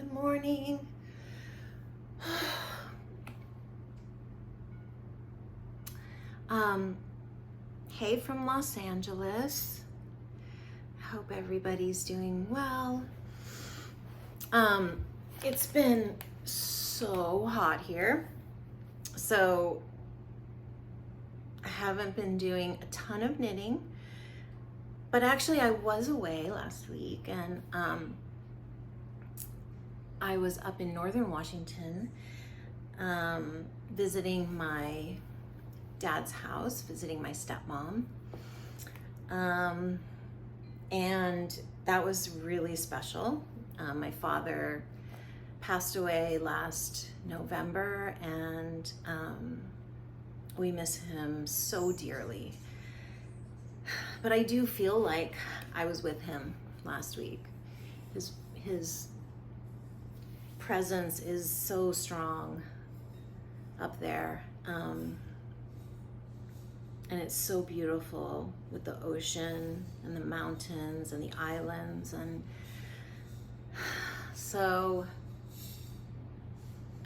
Good morning. Hey from Los Angeles. Hope everybody's doing well. It's been so hot here, so I haven't been doing a ton of knitting, but actually I was away last week, and I was up in northern Washington visiting my dad's house, visiting my stepmom, and that was really special. My father passed away last November, and we miss him so dearly. But I do feel like I was with him last week. His presence is so strong up there. And it's so beautiful with the ocean and the mountains and the islands. And so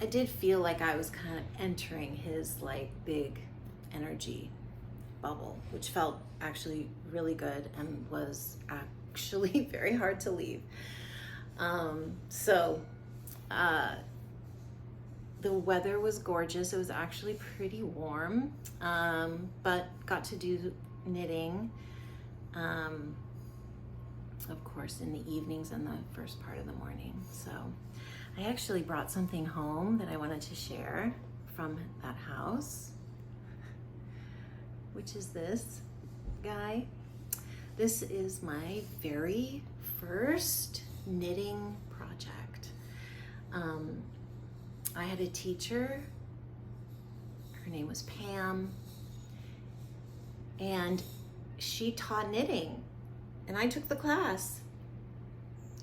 I did feel like I was kind of entering his like big energy bubble, which felt actually really good and was actually very hard to leave. The weather was gorgeous. It was actually pretty warm, but got to do knitting, of course, in the evenings and the first part of the morning. So I actually brought something home that I wanted to share from that house, which is this guy. This is my very first knitting project. I had a teacher, her name was Pam, and she taught knitting, and I took the class.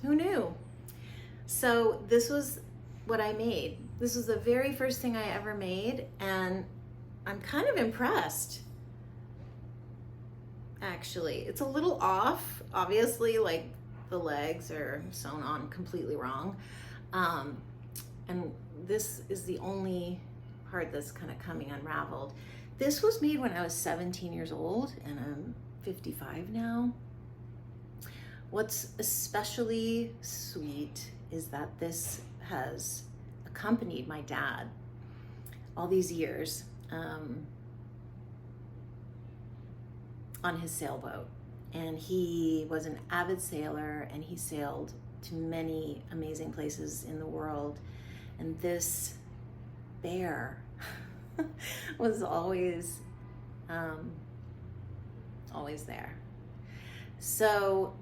Who knew? So this was what I made. This was the very first thing I ever made, and I'm kind of impressed. Actually, it's a little off, obviously, like the legs are sewn on completely wrong. And this is the only part that's kind of coming unraveled. This was made when I was 17 years old, and I'm 55 now. What's especially sweet is that this has accompanied my dad all these years on his sailboat. And he was an avid sailor, and he sailed to many amazing places in the world. And this bear was always there. So,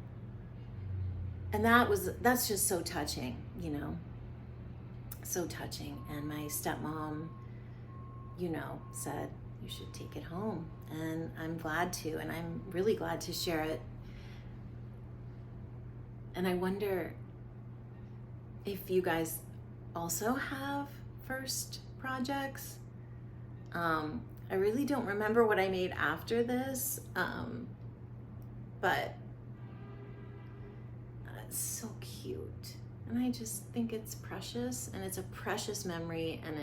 and that's just so touching, you know, so touching. And my stepmom, you know, said, you should take it home. And I'm glad to, and I'm really glad to share it. And I wonder if you guys also have first projects. I really don't remember what I made after this, but it's so cute. And I just think it's precious, and it's a precious memory, and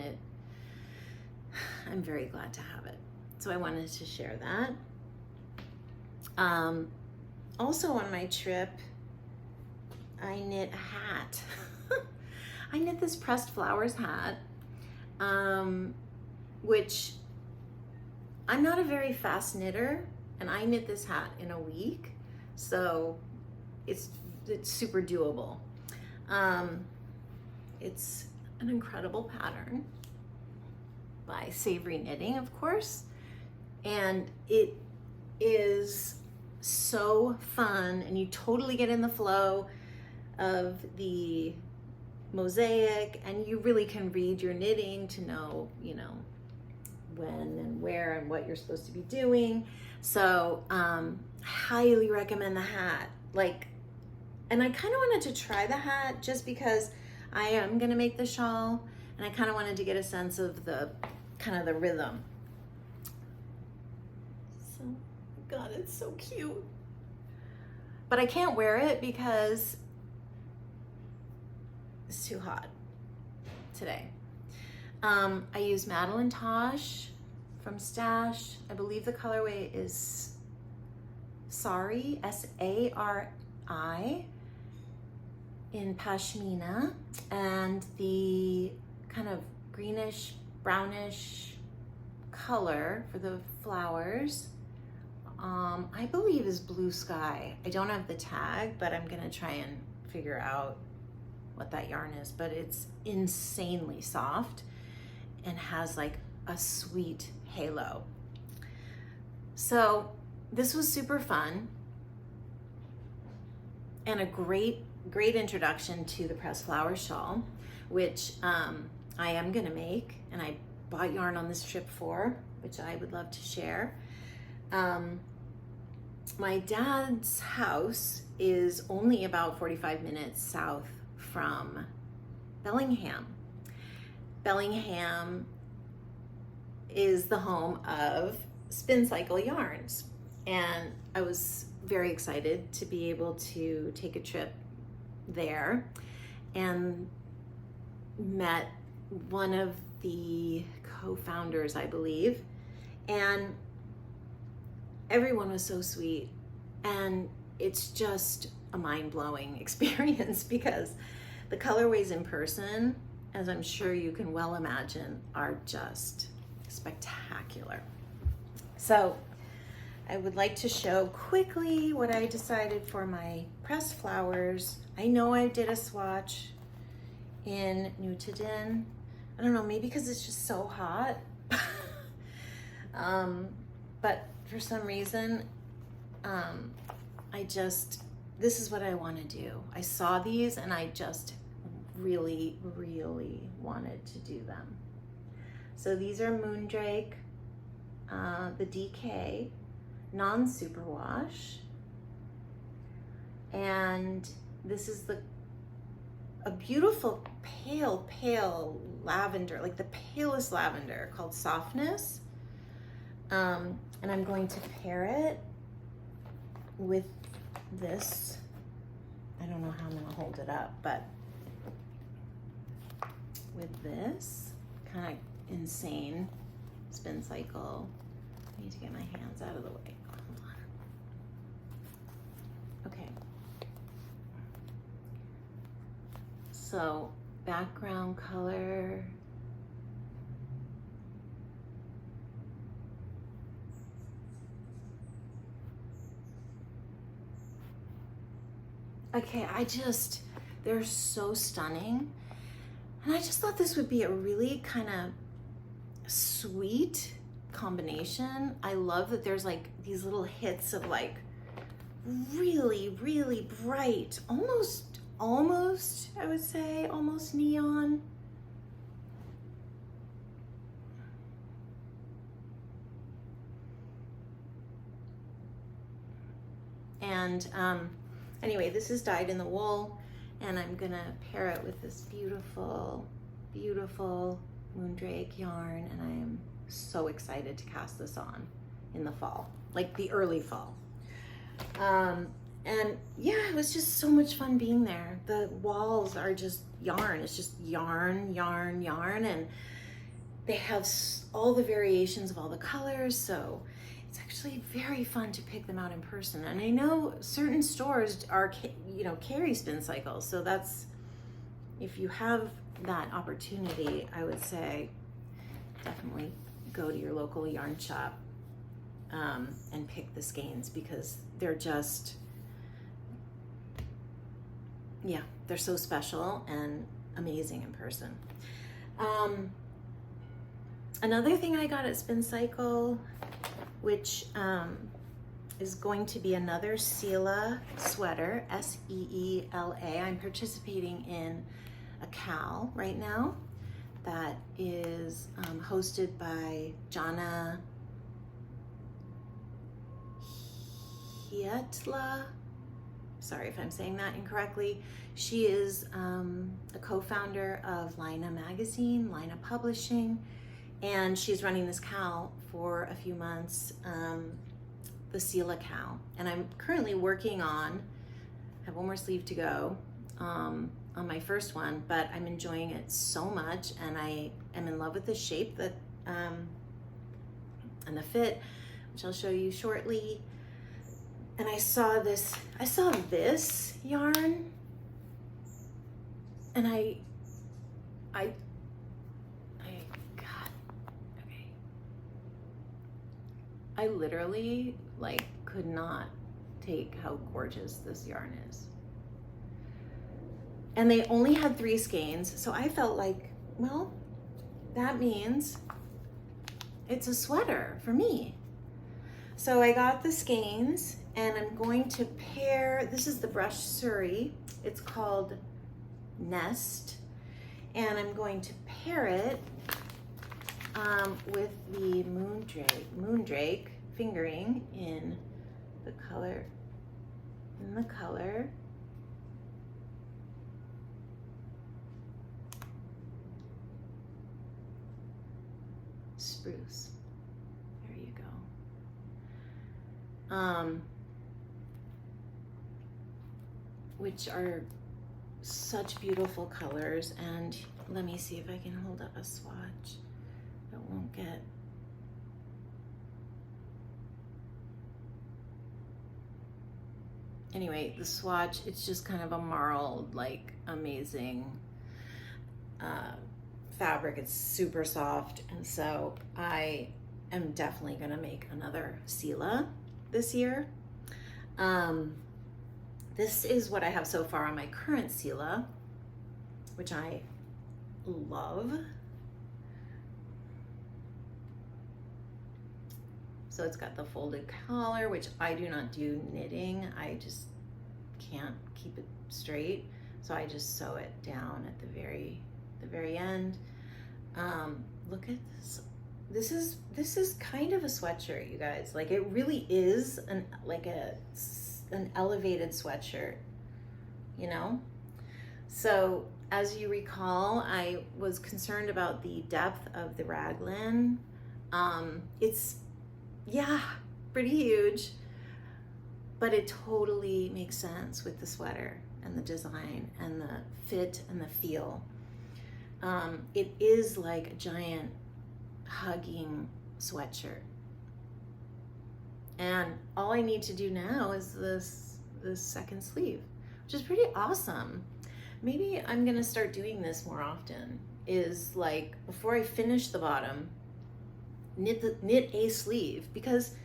I'm very glad to have it. So I wanted to share that. Also on my trip, I knit a hat. I knit this pressed flowers hat, which I'm not a very fast knitter, and I knit this hat in a week, so it's super doable. It's an incredible pattern by Savory Knitting, of course, and it is so fun, and you totally get in the flow of the mosaic, and you really can read your knitting to know, you know, when and where and what you're supposed to be doing. So highly recommend the hat. Like, and I kind of wanted to try the hat just because I am gonna make the shawl, and I kind of wanted to get a sense of the kind of the rhythm. So, God, it's so cute. But I can't wear it because It's too hot today. I use Madeline Tosh from Stash. I believe the colorway is Sari, S-A-R-I, in Pashmina, and the kind of greenish, brownish color for the flowers, I believe is Blue Sky. I don't have the tag, but I'm gonna try and figure out what that yarn is, but it's insanely soft and has like a sweet halo. So this was super fun and a great introduction to the pressed flower shawl, which I am gonna make, and I bought yarn on this trip for, which I would love to share. My dad's house is only about 45 minutes south from Bellingham. Bellingham is the home of Spincycle yarns, and I was very excited to be able to take a trip there and met one of the co-founders, I believe, and everyone was so sweet, and it's just a mind-blowing experience because the colorways in person, as I'm sure you can well imagine, are just spectacular. So I would like to show quickly what I decided for my pressed flowers. I know I did a swatch in Newtoden. I don't know, maybe because it's just so hot. But for some reason, this is what I want to do. I saw these and I just really wanted to do them. So these are Moondrake, the DK, non-superwash, and this is a beautiful pale lavender, like the palest lavender, called Softness. And I'm going to pair it with this. I don't know how I'm gonna hold it up, but with this kind of insane Spincycle. I need to get my hands out of the way. Hold on. Okay. So background color. Okay, they're so stunning. And I just thought this would be a really kind of sweet combination. I love that there's like these little hits of like really bright, almost, I would say, almost neon. And anyway, this is dyed in the wool, and I'm gonna pair it with this beautiful Moondrake yarn, and I am so excited to cast this on in the fall, like the early fall. And yeah, it was just so much fun being there. The walls are just yarn. It's just yarn, and they have all the variations of all the colors, so it's actually very fun to pick them out in person. And I know certain stores are, carry Spincycles, so that's, if you have that opportunity, I would say definitely go to your local yarn shop and pick the skeins, because they're just, yeah, they're so special and amazing in person. Another thing I got at Spincycle, which is going to be another SEELA sweater, S-E-E-L-A. I'm participating in a KAL right now that is hosted by Jonna Hietala. Sorry if I'm saying that incorrectly. She is a co-founder of Lina Magazine, Lina Publishing, and she's running this KAL for a few months, the SEELA KAL. And I'm currently working on, I have one more sleeve to go, on on my first one, but I'm enjoying it so much, and I am in love with the shape that and the fit, which I'll show you shortly. And I saw this yarn, and I literally like could not take how gorgeous this yarn is. And they only had 3 skeins, so I felt like, well, that means it's a sweater for me. So I got the skeins, and I'm going to pair, this is the brush Suri, it's called Nest, and I'm going to pair it with the Moondrake Fingering in the color Spruce. There you go. Which are such beautiful colors, and let me see if I can hold up a swatch that won't get. Anyway, the swatch, it's just kind of a marled, like, amazing fabric. It's super soft, and so I am definitely gonna make another SEELA this year. This is what I have so far on my current SEELA, which I love. So it's got the folded collar, which I do not do knitting. I just can't keep it straight. So I just sew it down at the very end. Look at this. This is kind of a sweatshirt, you guys. Like, it really is an elevated sweatshirt, you know? So as you recall, I was concerned about the depth of the raglan. It's, yeah, pretty huge, but it totally makes sense with the sweater and the design and the fit and the feel. It is like a giant hugging sweatshirt. And all I need to do now is this second sleeve, which is pretty awesome. Maybe I'm gonna start doing this more often, is like, before I finish the bottom, knit a sleeve, because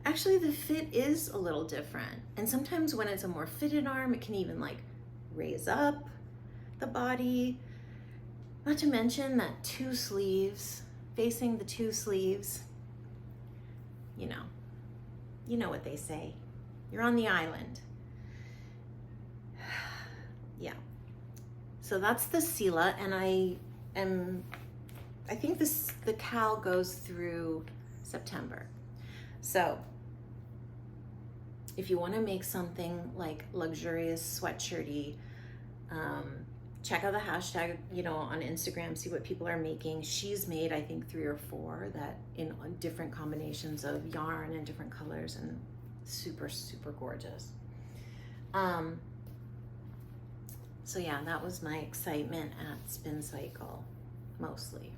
actually the fit is a little different. And sometimes when it's a more fitted arm, it can even like raise up the body. Not to mention that 2 sleeves, facing the 2 sleeves, you know what they say, you're on the island. Yeah. So that's the SEELA, and I think the cal goes through September. So if you want to make something like luxurious sweatshirty, check out the hashtag, on Instagram, see what people are making. She's made, I think, 3 or 4 that in different combinations of yarn and different colors, and super, super gorgeous. So yeah, that was my excitement at Spincycle, mostly.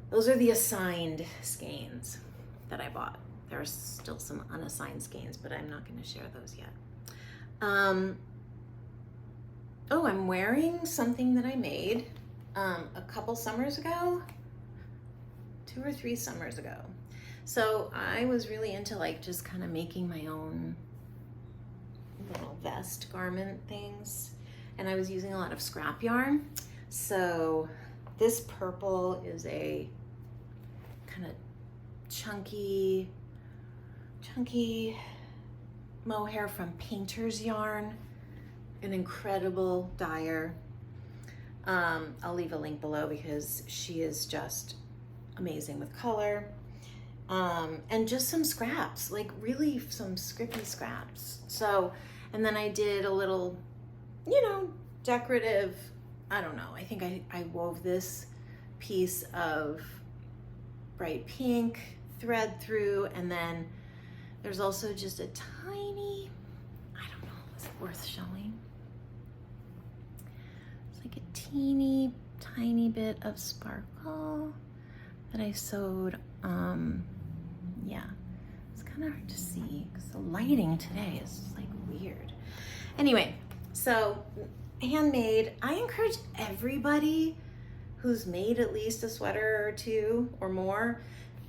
Those are the assigned skeins that I bought. There are still some unassigned skeins, but I'm not going to share those yet. Oh, I'm wearing something that I made a couple summers ago, 2 or 3 summers ago. So I was really into like just kind of making my own little vest garment things, and I was using a lot of scrap yarn. So this purple is a kind of chunky mohair from Painter's Yarn, an incredible dyer. I'll leave a link below because she is just amazing with color. And just some scraps, like really some scrippy scraps. So, and then I did a little, decorative, I don't know, I think I wove this piece of bright pink thread through, and then there's also just a tiny, I don't know, is it worth showing? like a teeny tiny bit of sparkle that I sewed. Yeah, it's kind of hard to see because the lighting today is like weird. Anyway, so handmade. I encourage everybody who's made at least a sweater or two or more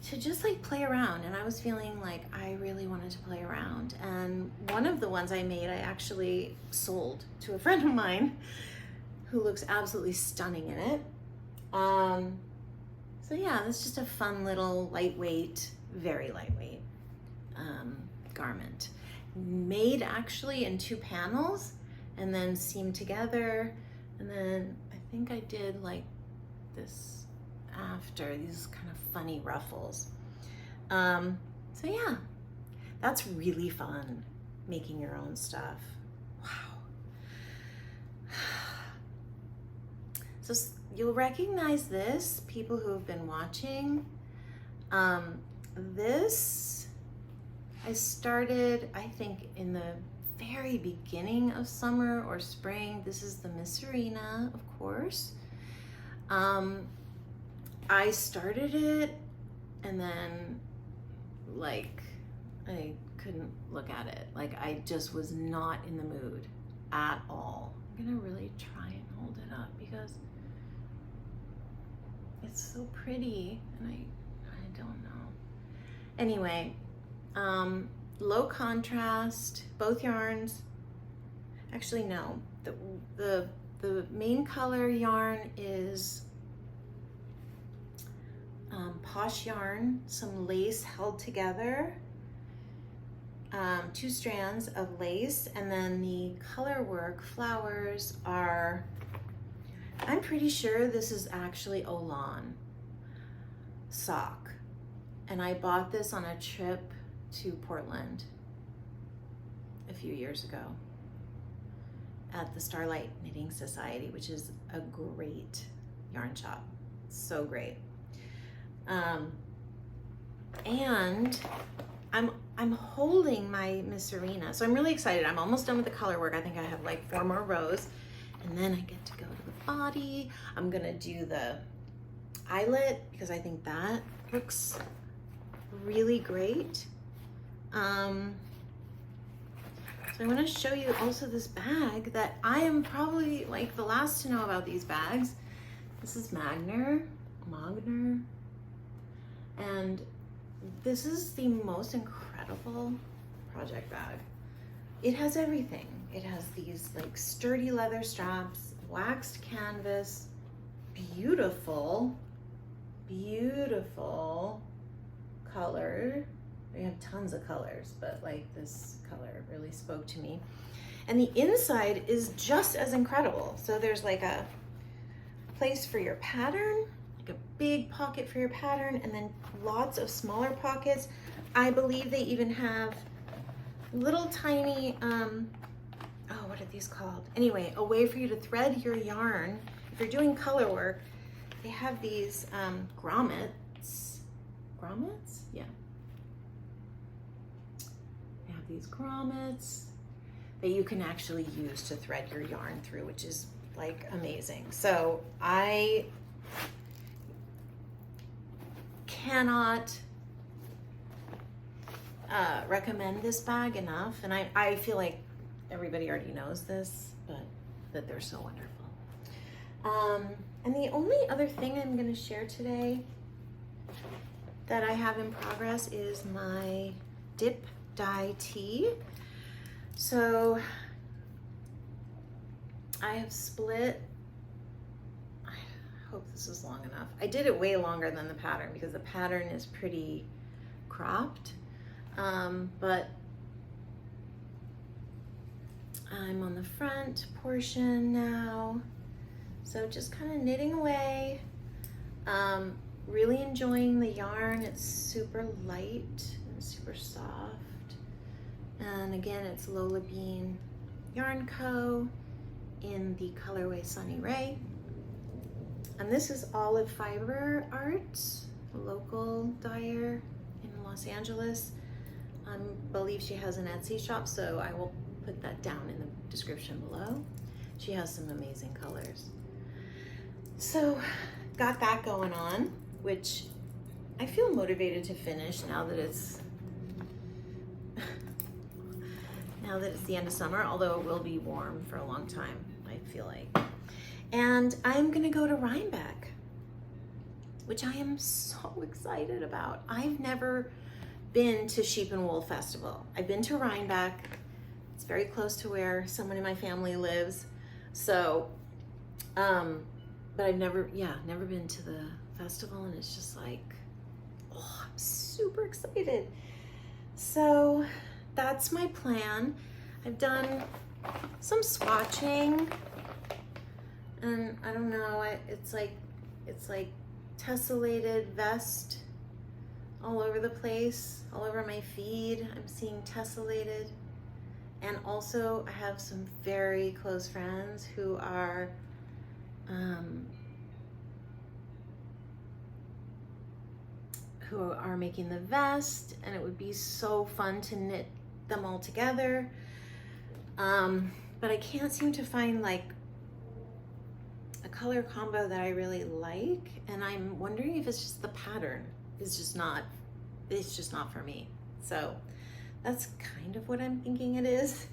to just like play around. And I was feeling like I really wanted to play around. And one of the ones I made, I actually sold to a friend of mine who looks absolutely stunning in it. So yeah, that's just a fun little lightweight, very lightweight garment. Made actually in 2 panels and then seamed together. And then I think I did like this after, these kind of funny ruffles. So yeah, that's really fun, making your own stuff. Wow. So you'll recognize this, people who have been watching. This, I started, I think, in the very beginning of summer or spring. This is the Misurina, of course. I started it and then like I couldn't look at it. Like I just was not in the mood at all. I'm gonna really try and hold it up because it's so pretty and I don't know. Anyway, low contrast, both yarns. Actually, no, the main color yarn is Posh Yarn, some lace held together, 2 strands of lace, and then the color work flowers are, I'm pretty sure this is actually Olaan Sock, and I bought this on a trip to Portland a few years ago at the Starlight Knitting Society, which is a great yarn shop. So great. And I'm holding my Misurina, so I'm really excited. I'm almost done with the color work. I think I have like 4 more rows, and then I get to go to the body. I'm gonna do the eyelet because I think that looks really great. So I want to show you also this bag that I am probably like the last to know about these bags. This is Magner, and this is the most incredible project bag. It has everything. It has these like sturdy leather straps, waxed canvas, beautiful color. We have tons of colors, but like this color really spoke to me. And the inside is just as incredible. So there's like a place for your pattern, like a big pocket for your pattern, and then lots of smaller pockets. I believe they even have little tiny, what are these called? Anyway, a way for you to thread your yarn. If you're doing color work, they have these grommets. Grommets? Yeah. They have these grommets that you can actually use to thread your yarn through, which is like amazing. So I cannot recommend this bag enough, and I feel like everybody already knows this, but that they're so wonderful. And the only other thing I'm going to share today that I have in progress is my dip dye tee. So I have split, I hope this is long enough. I did it way longer than the pattern because the pattern is pretty cropped, but I'm on the front portion now. So just kind of knitting away, really enjoying the yarn. It's super light and super soft. And again, it's Lola Bean Yarn Co. in the colorway Sunny Ray. And this is Olive Fibre Arts, a local dyer in Los Angeles. I believe she has an Etsy shop, so I will put that down in the description below. She has some amazing colors. So got that going on, which I feel motivated to finish now that it's the end of summer, although it will be warm for a long time, I feel like. And I'm gonna go to Rhinebeck, which I am so excited about. I've never been to Sheep and Wool Festival. I've been to Rhinebeck. It's very close to where someone in my family lives. So, but I've never been to the festival, and it's just like, oh, I'm super excited. So that's my plan. I've done some swatching, and I don't know, it's like tessellated vest all over the place, all over my feed. I'm seeing tessellated. And also I have some very close friends who are making the vest, and it would be so fun to knit them all together. But I can't seem to find like a color combo that I really like, and I'm wondering if it's just the pattern is just not, it's just not for me. So that's kind of what I'm thinking it is.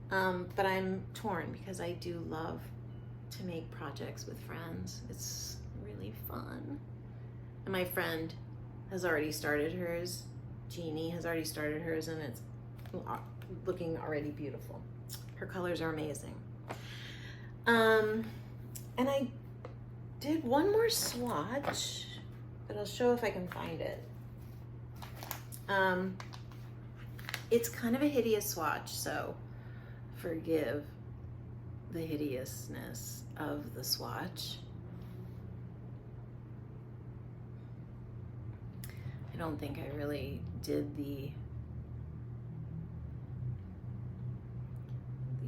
But I'm torn because I do love to make projects with friends. It's really fun. And my friend has already started hers. Jeannie has already started hers, and it's looking already beautiful. Her colors are amazing. And I did one more swatch, but I'll show if I can find it. It's kind of a hideous swatch, so forgive the hideousness of the swatch. I don't think I really did the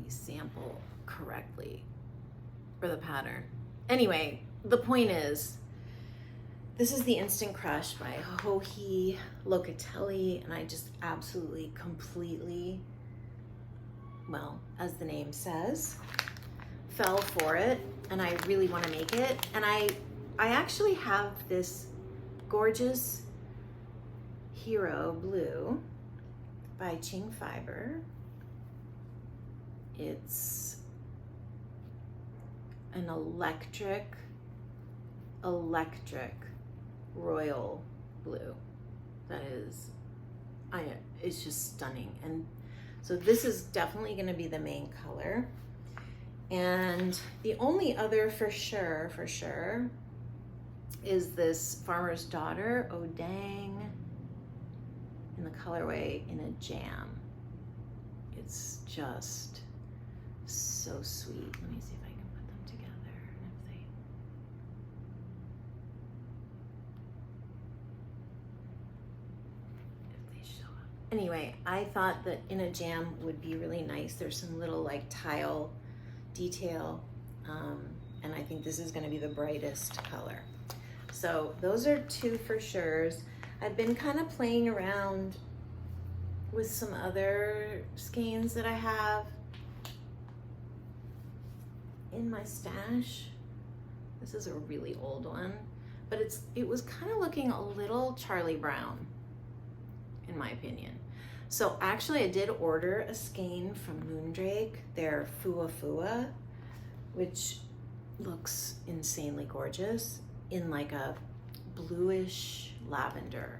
sample correctly for the pattern. Anyway, the point is, this is the Instant Crush by Joji Locatelli, and I just absolutely, completely, well, as the name says, fell for it, and I really want to make it. And I actually have this gorgeous Hero Blue by Qing Fibre. It's an electric royal blue that is, it's just stunning. And so this is definitely going to be the main color. And the only other for sure is this Farmer's Daughter Odang in the colorway in a jam. It's just so sweet. Let me see if I can put them together. If they show up. Anyway, I thought that in a jam would be really nice. There's some little like tile detail, and I think this is going to be the brightest color. So those are two for sures. I've been kind of playing around with some other skeins that I have in my stash. This is a really old one, but it was kind of looking a little Charlie Brown, in my opinion. So actually I did order a skein from Moondrake, their Fua Fua, which looks insanely gorgeous in like a bluish lavender.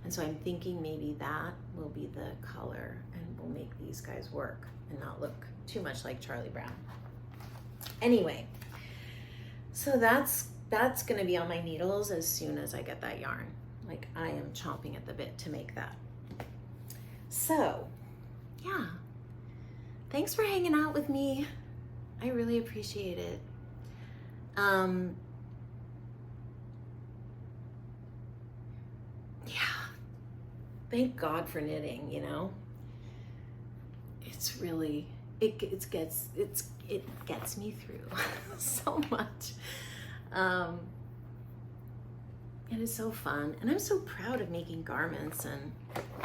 And so I'm thinking maybe that will be the color, and we'll make these guys work and not look too much like Charlie Brown. Anyway, so that's gonna be on my needles as soon as I get that yarn. Like, I am chomping at the bit to make that. So yeah, thanks for hanging out with me. I really appreciate it. Yeah, thank God for knitting, you know. It's really, it gets me through so much. It is so fun, and I'm so proud of making garments, and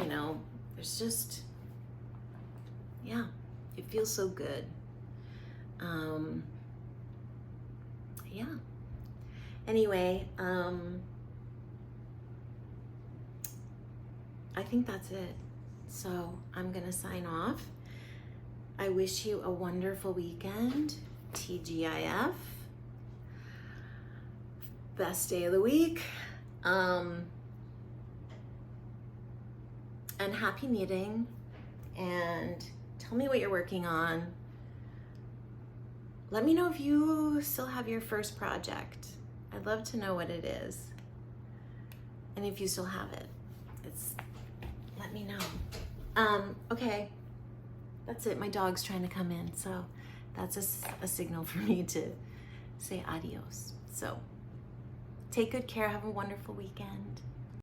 you know, there's just, yeah, it feels so good. Yeah, Anyway, I think that's it. So I'm gonna sign off. I wish you a wonderful weekend. TGIF. Best day of the week. And happy knitting. And tell me what you're working on. Let me know if you still have your first project. I'd love to know what it is. And if you still have it, let me know. Okay, that's it. My dog's trying to come in, so that's a signal for me to say adios. So take good care. Have a wonderful weekend.